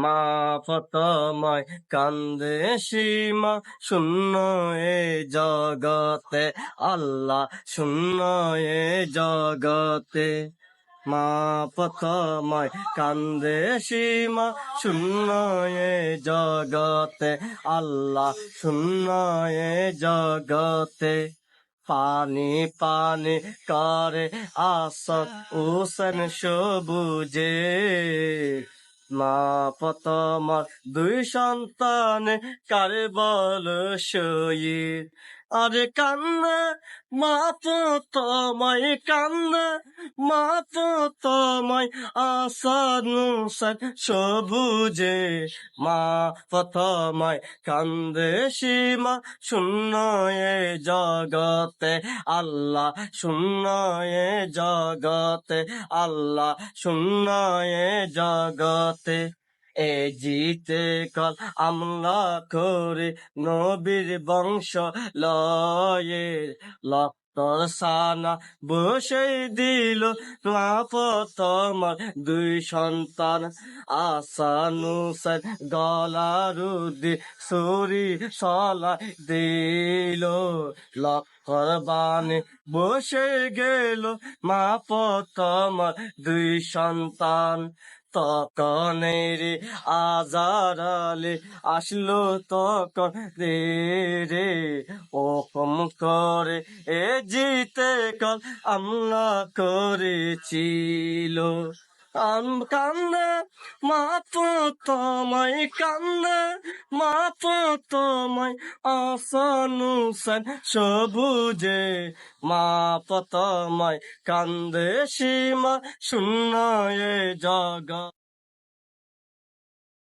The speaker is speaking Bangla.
মা পতময় কান্দে সীমা শূন্য এ জগতে, আল্লাহ শূন্য এ জগতে। মা পতময় কান্দে সীমা শূন্য এ জগতে, আল্লাহ শূন্য এ জগতে। পানি পানি করে আসত উসেন সবুজে, মা পতমার দুই সন্তানে কার বল শহীদ। আরে কান্না মা পতমায়, কান্না মা পতমায় আসান উসেন সবুজে, মা পতমায় কান্দে সীমা শূন্য এ জগতে, আল্লাহ শূন্য এ জগতে, আল্লাহ শূন্য এ জগতে। এ জিতে কল আমলা করে নবীর বংশ লয়ে, লক্তর সানা বসে দিল মা পতমার দুই সন্তান। আসান উসেন গলার উদ্দি ছুরি সলা দিল, লক্কর বানে বসে গেল মা পতমার দুই সন্তান। তখনেরে আজার আলী আসলো তখন রে, ওকম করে এ জিতে কল আমলা করেছিল। কান্না মা পতমায়, কান্না মা পতমায় আসান উসেন সবুজে, মা পতমায় কান্দে সীমা শূন্য এ জগৎ।